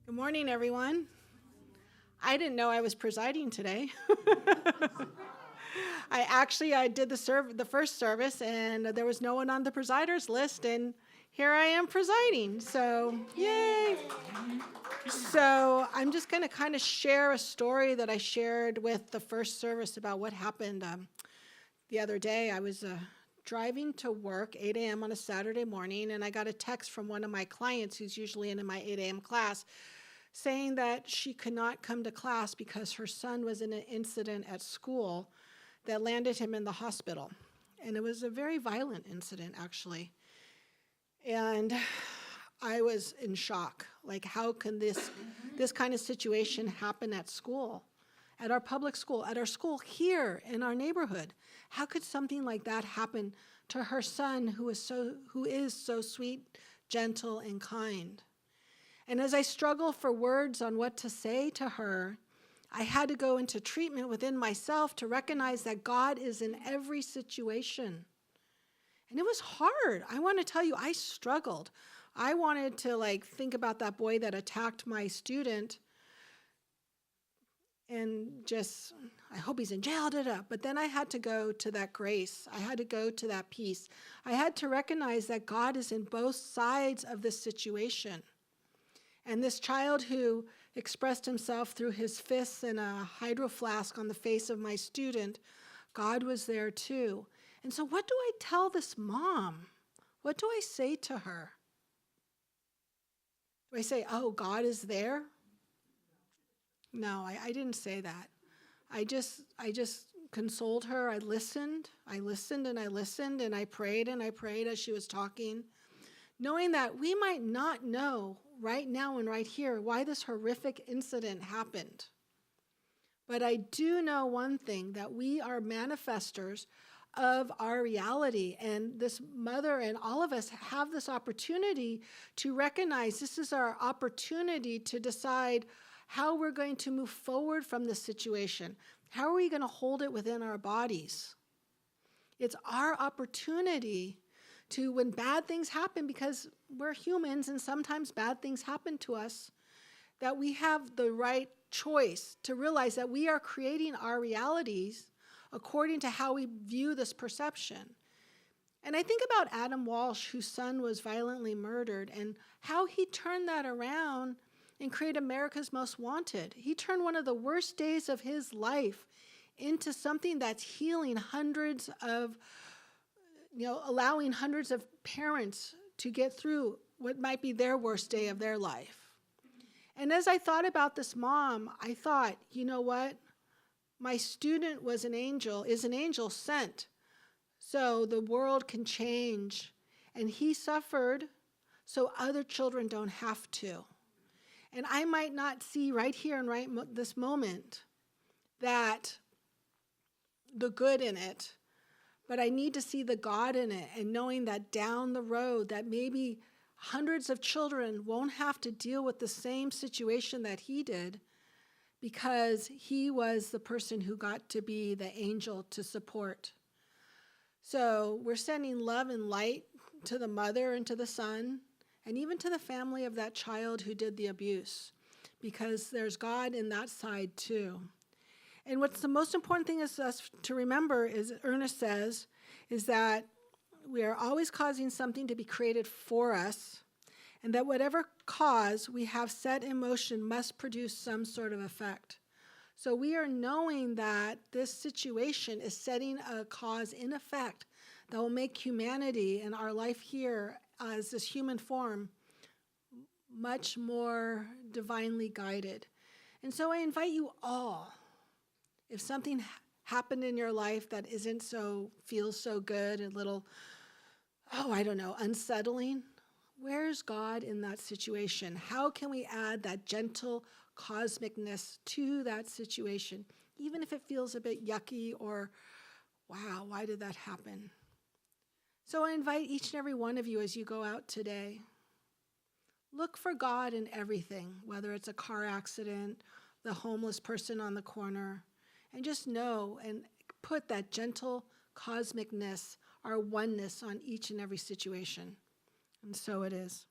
Good morning, everyone. I didn't know I was presiding today. I did the first service, and there was no one on the presiders list, and here I am presiding. So, yay! So I'm just going to kind of share a story that I shared with the first service about what happened the other day. I was driving to work 8 a.m. on a Saturday morning, and I got a text from one of my clients who's usually in my 8 a.m. class saying that she could not come to class because her son was in an incident at school that landed him in the hospital. And it was a very violent incident, actually. And I was in shock. Like, how can this kind of situation happen at school, at our public school, at our school here in our neighborhood? How could something like that happen to her son, who is so sweet, gentle, and kind? And as I struggle for words on what to say to her, I had to go into treatment within myself to recognize that God is in every situation. And it was hard. I want to tell you, I struggled. I wanted to think about that boy that attacked my student and just, I hope he's in jail, But then I had to go to that grace. I had to go to that peace. I had to recognize that God is in both sides of this situation. And this child who expressed himself through his fists and a hydro flask on the face of my student, God was there too. And so what do I tell this mom? What do I say to her? Do I say, oh, God is there? No, I didn't say that. I just consoled her. I listened and I prayed as she was talking, knowing that we might not know right now and right here why this horrific incident happened. But I do know one thing, that we are manifestors of our reality. And this mother and all of us have this opportunity to recognize this is our opportunity to decide how we're going to move forward from this situation. How are we going to hold it within our bodies? It's our opportunity to, when bad things happen, because we're humans and sometimes bad things happen to us, that we have the right choice to realize that we are creating our realities according to how we view this perception. And I think about Adam Walsh, whose son was violently murdered, and how he turned that around and created America's Most Wanted. He turned one of the worst days of his life into something that's healing allowing hundreds of parents to get through what might be their worst day of their life. And as I thought about this mom, I thought, you know what? My student is an angel sent, so the world can change. And he suffered so other children don't have to. And I might not see right here and this moment that the good in it, but I need to see the God in it, and knowing that down the road that maybe hundreds of children won't have to deal with the same situation that he did, because he was the person who got to be the angel to support. So we're sending love and light to the mother and to the son, and even to the family of that child who did the abuse, because there's God in that side too. And what's the most important thing is us to remember, is Ernest says, is that we are always causing something to be created for us, and that whatever cause we have set in motion must produce some sort of effect. So we are knowing that this situation is setting a cause in effect that will make humanity and our life here as this human form much more divinely guided. And so I invite you all, if something happened in your life that feels so good, a little, unsettling, where's God in that situation? How can we add that gentle cosmicness to that situation, even if it feels a bit yucky or, wow, why did that happen? So I invite each and every one of you as you go out today, look for God in everything, whether it's a car accident, the homeless person on the corner, and just know and put that gentle cosmicness, our oneness on each and every situation. And so it is.